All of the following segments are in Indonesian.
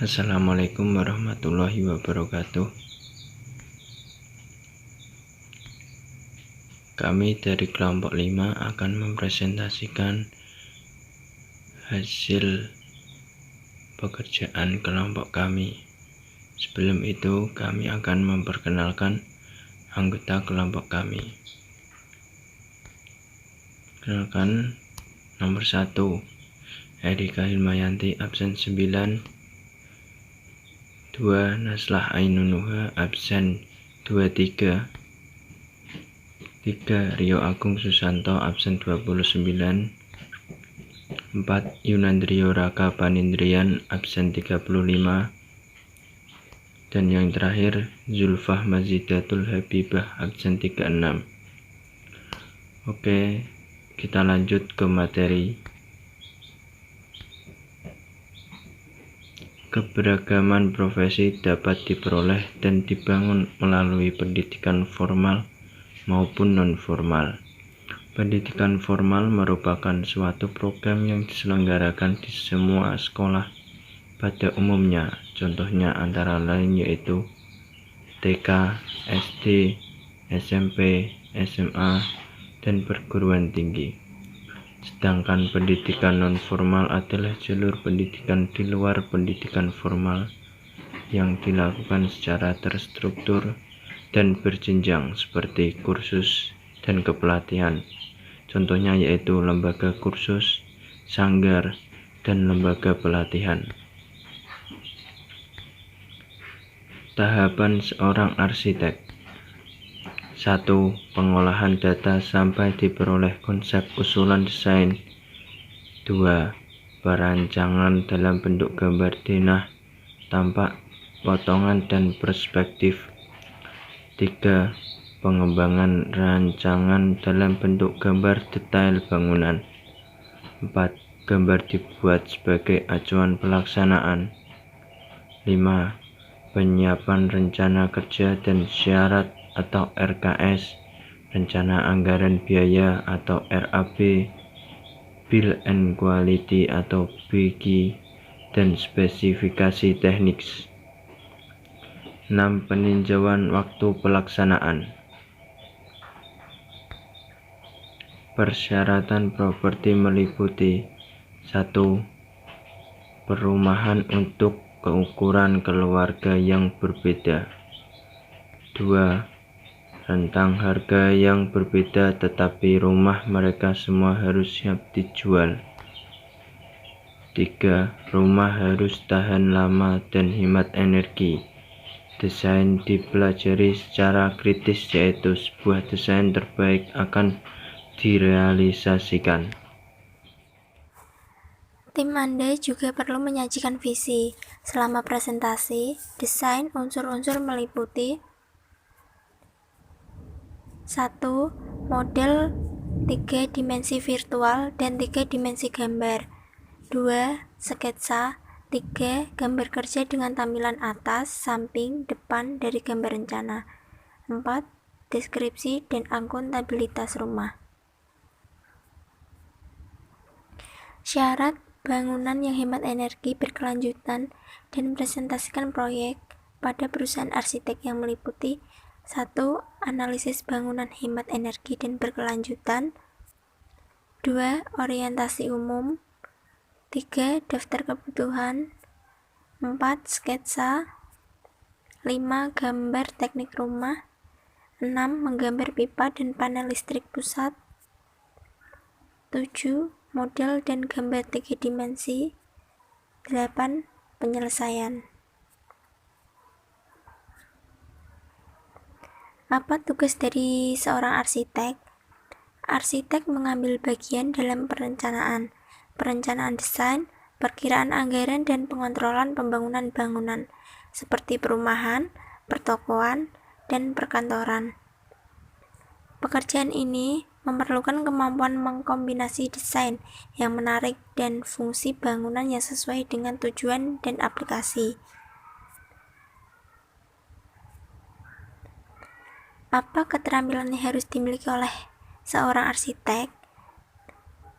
Assalamualaikum warahmatullahi wabarakatuh. Kami dari kelompok 5 akan mempresentasikan hasil pekerjaan kelompok kami. Sebelum itu, kami akan memperkenalkan anggota kelompok kami. Kenalkan, nomor 1, Erika Hilmayanti, absen 9. 2. Naslah Ainunuha, absen 23. 3. Rio Agung Susanto, absen 29. 4. Yunandrio Raka Panindrian, absen 35. Dan yang terakhir, Zulfah Mazidatul Habibah, absen 36. Oke, kita lanjut ke materi. Keberagaman profesi dapat diperoleh dan dibangun melalui pendidikan formal maupun non-formal. Pendidikan formal merupakan suatu program yang diselenggarakan di semua sekolah pada umumnya. Contohnya antara lain yaitu TK, SD, SMP, SMA, dan perguruan tinggi. Sedangkan pendidikan non-formal adalah jalur pendidikan di luar pendidikan formal yang dilakukan secara terstruktur dan berjenjang seperti kursus dan kepelatihan. Contohnya yaitu lembaga kursus, sanggar, dan lembaga pelatihan. Tahapan seorang arsitek. 1. Pengolahan data sampai diperoleh konsep usulan desain. 2. Perancangan dalam bentuk gambar denah, tampak, potongan, dan perspektif. 3. Pengembangan rancangan dalam bentuk gambar detail bangunan. 4. Gambar dibuat sebagai acuan pelaksanaan. 5. Penyiapan rencana kerja dan syarat atau RKS, rencana anggaran biaya atau RAB, Bill and Quality atau BQ, dan spesifikasi teknik. 6. Peninjauan waktu pelaksanaan. Persyaratan properti meliputi 1. Perumahan untuk keukuran keluarga yang berbeda. 2. Rentang harga yang berbeda tetapi rumah mereka semua harus siap dijual. 3. Rumah harus tahan lama dan hemat energi. Desain dipelajari secara kritis, yaitu sebuah desain terbaik akan direalisasikan. Tim Anda juga perlu menyajikan visi. Selama presentasi, desain unsur-unsur meliputi 1. Model 3 dimensi virtual dan 3 dimensi gambar. 2. Sketsa. 3. Gambar kerja dengan tampilan atas, samping, depan dari gambar rencana. 4. Deskripsi dan akuntabilitas rumah. Syarat bangunan yang hemat energi berkelanjutan dan presentasikan proyek pada perusahaan arsitek yang meliputi 1. Analisis bangunan hemat energi dan berkelanjutan. 2. Orientasi umum. 3. Daftar kebutuhan. 4. Sketsa. 5. Gambar teknik rumah. 6. Menggambar pipa dan panel listrik pusat. 7. Model dan gambar 3 dimensi. 8. Penyelesaian. Apa tugas dari seorang arsitek? Arsitek mengambil bagian dalam perencanaan desain, perkiraan anggaran, dan pengontrolan pembangunan bangunan, seperti perumahan, pertokoan, dan perkantoran. Pekerjaan ini memerlukan kemampuan mengkombinasi desain yang menarik dan fungsi bangunan yang sesuai dengan tujuan dan aplikasi. Apa keterampilan yang harus dimiliki oleh seorang arsitek?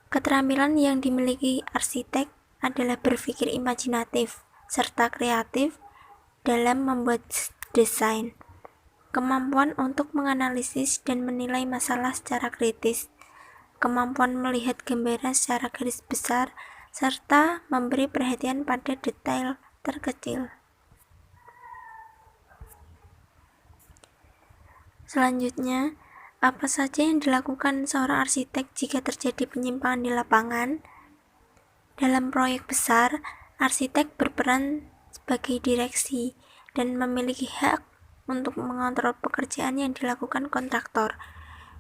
Keterampilan yang dimiliki arsitek adalah berpikir imajinatif, serta kreatif dalam membuat desain. Kemampuan untuk menganalisis dan menilai masalah secara kritis, kemampuan melihat gambaran secara garis besar, serta memberi perhatian pada detail terkecil. Selanjutnya, apa saja yang dilakukan seorang arsitek jika terjadi penyimpangan di lapangan? Dalam proyek besar, arsitek berperan sebagai direksi dan memiliki hak untuk mengontrol pekerjaan yang dilakukan kontraktor.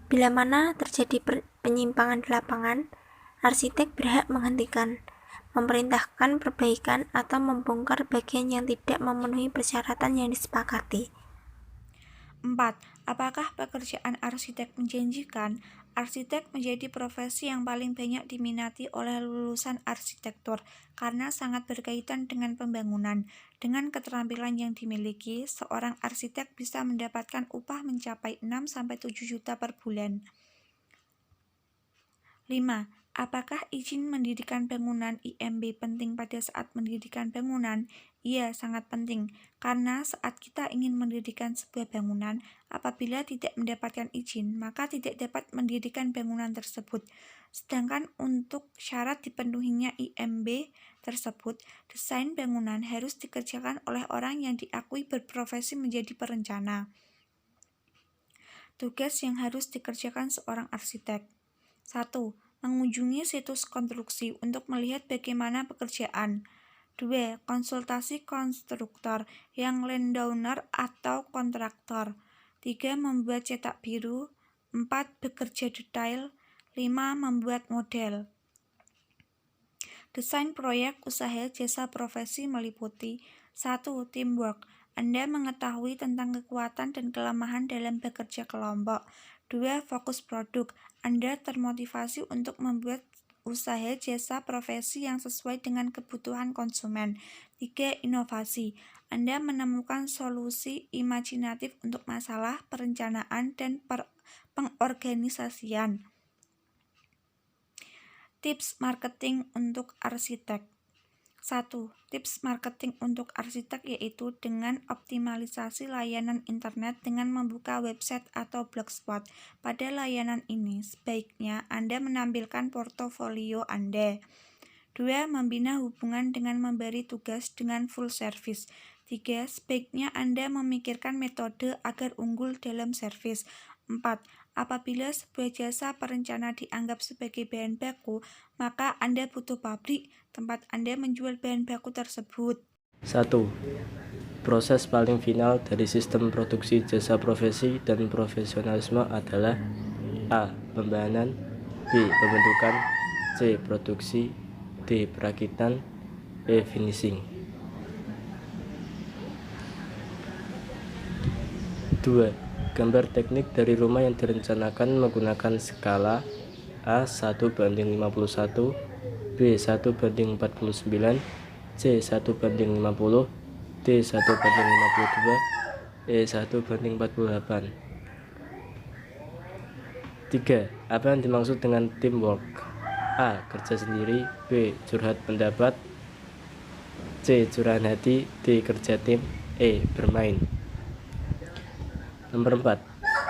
Bila mana terjadi penyimpangan di lapangan, arsitek berhak menghentikan, memerintahkan perbaikan, atau membongkar bagian yang tidak memenuhi persyaratan yang disepakati. 4. Apakah pekerjaan arsitek menjanjikan? Arsitek menjadi profesi yang paling banyak diminati oleh lulusan arsitektur karena sangat berkaitan dengan pembangunan. Dengan keterampilan yang dimiliki, seorang arsitek bisa mendapatkan upah mencapai 6-7 juta per bulan. 5. Apakah izin mendirikan bangunan IMB penting pada saat mendirikan bangunan? Iya, sangat penting, karena saat kita ingin mendirikan sebuah bangunan, apabila tidak mendapatkan izin, maka tidak dapat mendirikan bangunan tersebut. Sedangkan untuk syarat dipenuhinya IMB tersebut, desain bangunan harus dikerjakan oleh orang yang diakui berprofesi menjadi perencana. Tugas yang harus dikerjakan seorang arsitek. 1. Mengunjungi situs konstruksi untuk melihat bagaimana pekerjaan. 2. Konsultasi konstruktor yang landowner atau kontraktor. 3. Membuat cetak biru. 4. Bekerja detail. 5. Membuat model. Desain proyek usaha jasa profesi meliputi 1. Teamwork. Anda mengetahui tentang kekuatan dan kelemahan dalam bekerja kelompok. 2. Fokus produk. Anda termotivasi untuk membuat usaha jasa profesi yang sesuai dengan kebutuhan konsumen. 3. Inovasi. Anda menemukan solusi imajinatif untuk masalah, perencanaan, dan pengorganisasian. Tips marketing untuk arsitek. 1. Tips marketing untuk arsitek yaitu dengan optimalisasi layanan internet dengan membuka website atau blogspot. Pada layanan ini, sebaiknya Anda menampilkan portofolio Anda. 2. Membina hubungan dengan memberi tugas dengan full service. 3. Sebaiknya Anda memikirkan metode agar unggul dalam servis. 4. Apabila sebuah jasa perencana dianggap sebagai bahan baku, maka Anda butuh pabrik tempat Anda menjual bahan baku tersebut. 1. Proses paling final dari sistem produksi jasa profesi dan profesionalisme adalah A. Pembahanan, B. Pembentukan, C. Produksi, D. Perakitan, E. Finishing. 2. Gambar teknik dari rumah yang direncanakan menggunakan skala A 1:51, B 1:49, C 1:50, D 1:52, E 1:48. 3. Apa yang dimaksud dengan teamwork? A. Kerja sendiri, B. Curhat pendapat, C. Curahan hati, D. Kerja tim, E. Bermain. Nomor 4.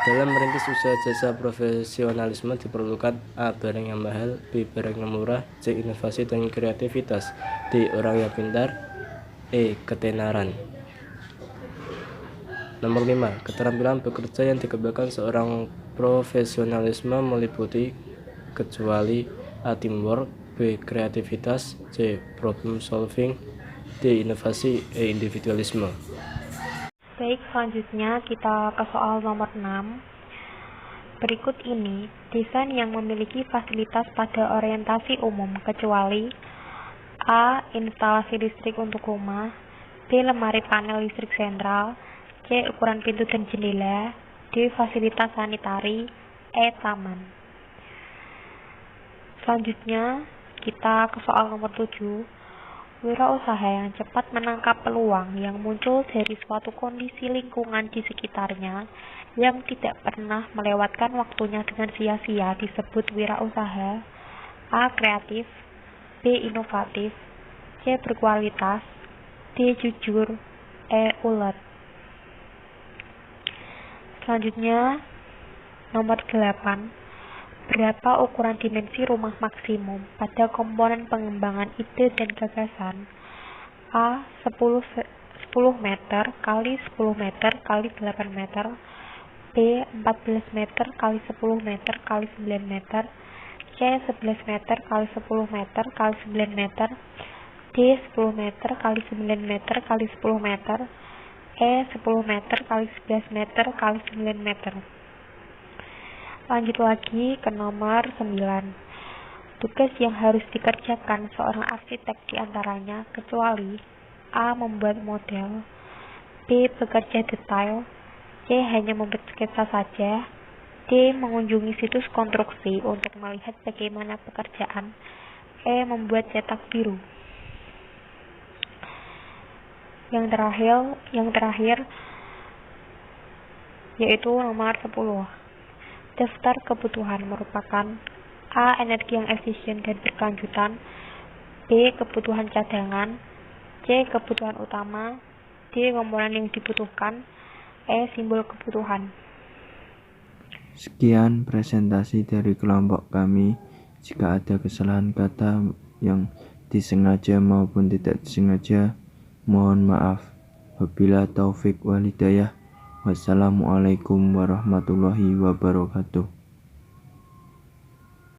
Dalam merintis usaha jasa profesionalisme diperlukan A. Barang yang mahal, B. Barang yang murah, C. Inovasi dan kreativitas, D. Orang yang pintar, E. Ketenaran. Nomor 5. Keterampilan bekerja yang dikembangkan seorang profesionalisme meliputi kecuali A. Teamwork, B. Kreativitas, C. Problem solving, D. Inovasi, E. Individualisme. Baik, selanjutnya kita ke soal nomor 6. Berikut ini desain yang memiliki fasilitas pada orientasi umum kecuali A. Instalasi listrik untuk rumah, B. Lemari panel listrik sentral, C. Ukuran pintu dan jendela, D. Fasilitas sanitari, E. Taman. Selanjutnya kita ke soal nomor 7. Wirausaha yang cepat menangkap peluang yang muncul dari suatu kondisi lingkungan di sekitarnya yang tidak pernah melewatkan waktunya dengan sia-sia disebut wirausaha. A. Kreatif, B. Inovatif, C. Berkualitas, D. Jujur, E. Ulet. Selanjutnya, nomor 8. Berapa ukuran dimensi rumah maksimum pada komponen pengembangan ide dan gagasan? A. 10 meter kali 10 meter kali 8 meter. B. 14 meter kali 10 meter kali 9 meter. C. 11 meter kali 10 meter kali 9 meter. D. 10 meter kali 9 meter kali 10 meter. E. 10 meter kali 11 meter kali 9 meter. Lanjut lagi ke nomor 9. Tugas yang harus dikerjakan seorang arsitek diantaranya kecuali A. Membuat model, B. Bekerja detail, C. Hanya membuat sketsa saja, D. Mengunjungi situs konstruksi untuk melihat bagaimana pekerjaan, E. Membuat cetak biru. Yang terakhir yaitu nomor 10. Daftar kebutuhan merupakan A. Energi yang efisien dan berkelanjutan, B. Kebutuhan cadangan, C. Kebutuhan utama, D. Komponen yang dibutuhkan, E. Simbol kebutuhan. Sekian presentasi dari kelompok kami. Jika ada kesalahan kata yang disengaja maupun tidak disengaja, mohon maaf. Wabillahi taufik wal hidayah. Wassalamualaikum warahmatullahi wabarakatuh.